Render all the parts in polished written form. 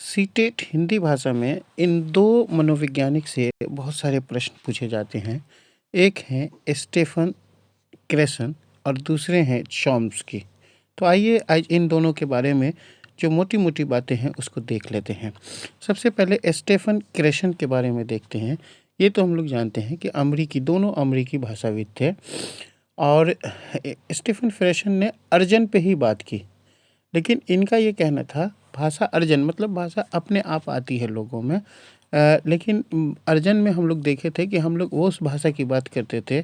CTET Hindi भाषा में इन दो मनोवैज्ञानिक से बहुत सारे प्रश्न पूछे जाते हैं। एक हैं स्टेफन क्रेसन और दूसरे हैं चॉम्स्की। तो आइए आज इन दोनों के बारे में जो मोटी मोटी बातें हैं उसको देख लेते हैं। सबसे पहले स्टेफन क्रेसन के बारे में देखते हैं। ये तो हम लोग जानते हैं कि दोनों अमेरिकी भाषाविद थे और स्टीफन फ्रेशन ने अर्जन पे ही बात की। लेकिन इनका ये कहना था भाषा अर्जन मतलब भाषा अपने आप आती है लोगों में। लेकिन अर्जन में हम लोग देखे थे कि हम लोग वो उस भाषा की बात करते थे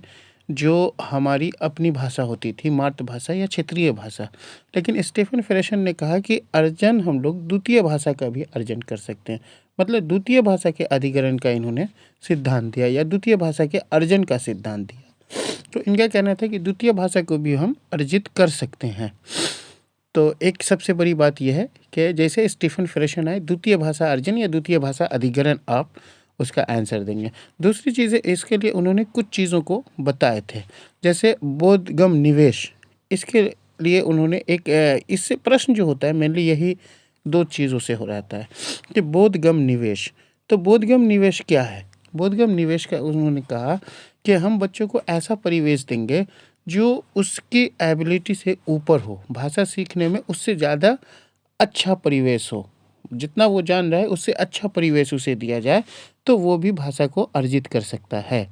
जो हमारी अपनी भाषा होती थी, मातृभाषा या क्षेत्रीय भाषा। लेकिन स्टीफन फ्रेशन ने कहा कि अर्जन हम लोग द्वितीय भाषा का भी अर्जन कर सकते हैं। मतलब द्वितीय भाषा के अधिकरण का इन्होंने सिद्धांत दिया या द्वितीय भाषा के अर्जन का सिद्धांत दिया। तो इनका कहना था कि द्वितीय भाषा को भी हम अर्जित कर सकते हैं। तो एक सबसे बड़ी बात यह है कि जैसे स्टीफन फ्रेशन आए द्वितीय भाषा अर्जन या द्वितीय भाषा अधिकरण आप उसका आंसर देंगे। दूसरी चीज़ है इसके लिए उन्होंने कुछ चीज़ों को बताए थे, जैसे बोधगम निवेश। इसके लिए उन्होंने इससे प्रश्न जो होता है मेनली यही दो चीज़ों से हो रहता है कि बोधगम निवेश। तो बोधगम निवेश क्या है? बोधगम निवेश का उन्होंने कहा कि हम बच्चों को ऐसा परिवेश देंगे जो उसकी एबिलिटी से ऊपर हो, भाषा सीखने में उससे ज़्यादा अच्छा परिवेश हो, जितना वो जान रहा है उससे अच्छा परिवेश उसे दिया जाए तो वो भी भाषा को अर्जित कर सकता है।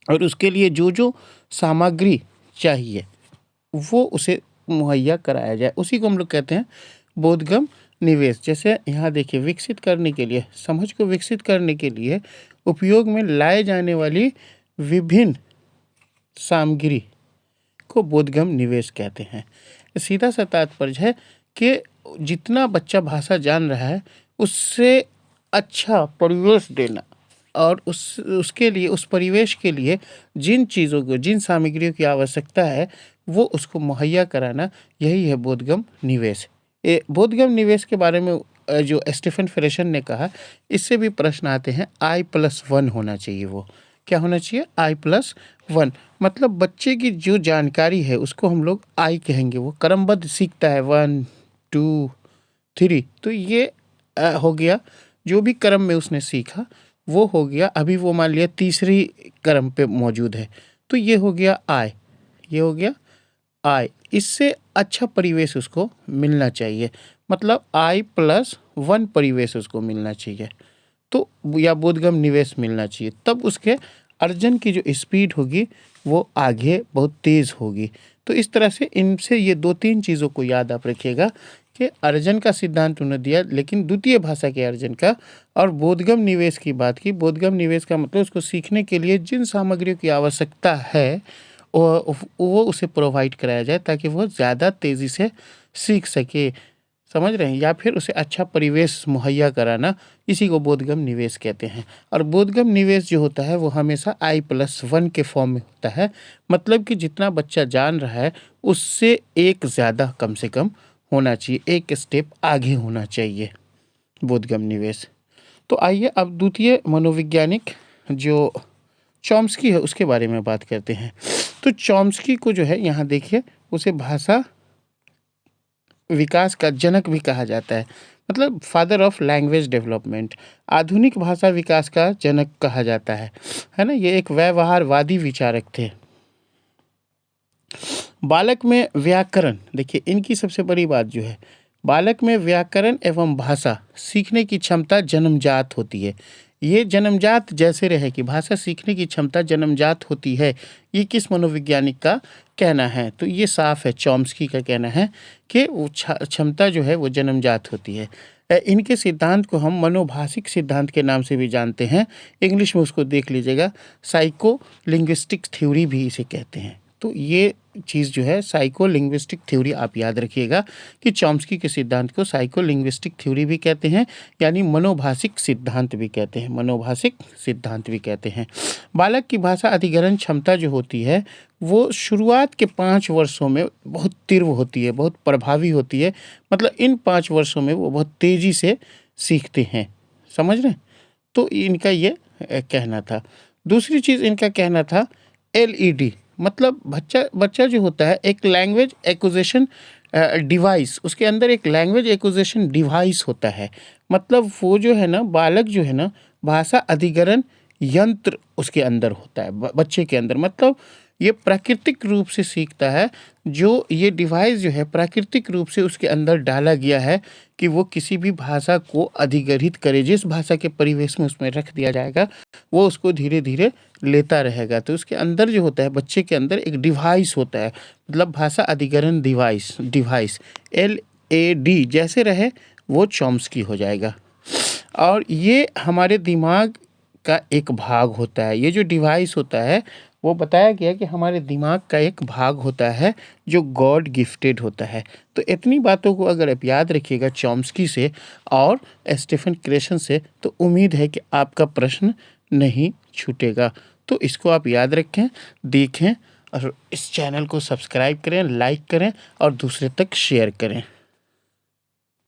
और उसके लिए जो जो सामग्री चाहिए वो उसे मुहैया कराया जाए, उसी को हम लोग कहते हैं बोधगम निवेश। जैसे यहाँ देखिए, विकसित करने के लिए, समझ को विकसित करने के लिए उपयोग में लाए जाने वाली विभिन्न सामग्री को बोधगम निवेश कहते हैं। सीधा सा तात्पर्य है कि जितना बच्चा भाषा जान रहा है उससे अच्छा परिवेश देना और उसके लिए, उस परिवेश के लिए जिन चीज़ों को, जिन सामग्रियों की आवश्यकता है वो उसको मुहैया कराना, यही है बोधगम निवेश। बोधगम निवेश के बारे में जो स्टीफन फ्रेशन ने कहा, इससे भी प्रश्न आते हैं। I+1 होना चाहिए। वो क्या होना चाहिए? I+1 मतलब बच्चे की जो जानकारी है उसको हम लोग आई कहेंगे। वो क्रमबद्ध सीखता है 1 2 3, तो ये हो गया जो भी क्रम में उसने सीखा वो हो गया। अभी वो मान लिया तीसरी क्रम पे मौजूद है तो ये हो गया आई, ये हो गया आई। इससे अच्छा परिवेश उसको मिलना चाहिए, मतलब I+1 परिवेश उसको मिलना चाहिए, तो या बोधगम निवेश मिलना चाहिए। तब उसके अर्जन की जो स्पीड होगी वो आगे बहुत तेज़ होगी। तो इस तरह से इनसे ये 2-3 चीज़ों को याद आप रखिएगा कि अर्जन का सिद्धांत उन्होंने दिया लेकिन द्वितीय भाषा के अर्जन का, और बोधगम निवेश की बात की। बोधगम निवेश का मतलब उसको सीखने के लिए जिन सामग्रियों की आवश्यकता है वो उसे प्रोवाइड कराया जाए ताकि वो ज़्यादा तेज़ी से सीख सके, समझ रहे हैं, या फिर उसे अच्छा परिवेश मुहैया कराना, इसी को बोधगम निवेश कहते हैं। और बोधगम निवेश जो होता है वो हमेशा I+1 के फॉर्म में होता है, मतलब कि जितना बच्चा जान रहा है उससे एक ज़्यादा कम से कम होना चाहिए, एक स्टेप आगे होना चाहिए बोधगम निवेश। तो आइए अब द्वितीय मनोवैज्ञानिक जो चॉम्स्की है उसके बारे में बात करते हैं। तो चॉम्स्की को जो है यहाँ देखिए, उसे भाषा विकास का जनक भी कहा जाता है, मतलब फादर ऑफ लैंग्वेज डेवलपमेंट, आधुनिक भाषा विकास का जनक कहा जाता है ना। ये एक व्यवहारवादी विचारक थे। बालक में व्याकरण, देखिए इनकी सबसे बड़ी बात जो है, बालक में व्याकरण एवं भाषा सीखने की क्षमता जन्मजात होती है। ये जन्मजात जैसे रहे कि भाषा सीखने की क्षमता जन्मजात होती है, ये किस मनोवैज्ञानिक का कहना है? तो ये साफ है, चॉम्स्की का कहना है कि वो क्षमता जो है वो जन्मजात होती है। इनके सिद्धांत को हम मनोभाषिक सिद्धांत के नाम से भी जानते हैं। इंग्लिश में उसको देख लीजिएगा, साइको लिंग्विस्टिक थ्योरी भी इसे कहते हैं। तो ये चीज़ जो है साइको लिंग्विस्टिक थ्योरी, आप याद रखिएगा कि चॉम्स्की के सिद्धांत को साइको लिंग्विस्टिक थ्योरी भी कहते हैं, यानी मनोभाषिक सिद्धांत भी कहते हैं, मनोभाषिक सिद्धांत भी कहते हैं। बालक की भाषा अधिग्रहण क्षमता जो होती है वो शुरुआत के 5 वर्षों में बहुत तीव्र होती है, बहुत प्रभावी होती है। मतलब इन 5 वर्षों में वो बहुत तेज़ी से सीखते हैं, समझ रहे हैं। तो इनका ये कहना था। दूसरी चीज़ इनका कहना था LED, मतलब बच्चा जो होता है एक लैंग्वेज एक्विजिशन डिवाइस, उसके अंदर एक लैंग्वेज एक्विजिशन डिवाइस होता है। मतलब वो जो है ना बालक जो है ना भाषा अधिग्रहण यंत्र उसके अंदर होता है बच्चे के अंदर। मतलब ये प्राकृतिक रूप से सीखता है। जो ये डिवाइस जो है प्राकृतिक रूप से उसके अंदर डाला गया है कि वो किसी भी भाषा को अधिग्रहित करे। जिस भाषा के परिवेश में उसमें रख दिया जाएगा वो उसको धीरे धीरे लेता रहेगा। तो उसके अंदर जो होता है बच्चे के अंदर एक डिवाइस होता है, मतलब भाषा अधिग्रहण डिवाइस। डिवाइस LAD जैसे रहे वो चॉम्स्की हो जाएगा। और ये हमारे दिमाग का एक भाग होता है। ये जो डिवाइस होता है वो बताया गया कि हमारे दिमाग का एक भाग होता है जो गॉड गिफ्टेड होता है। तो इतनी बातों को अगर आप याद रखिएगा चॉम्स्की से और स्टीफन क्रेशन से, तो उम्मीद है कि आपका प्रश्न नहीं छूटेगा। तो इसको आप याद रखें, देखें और इस चैनल को सब्सक्राइब करें, लाइक करें और दूसरे तक शेयर करें।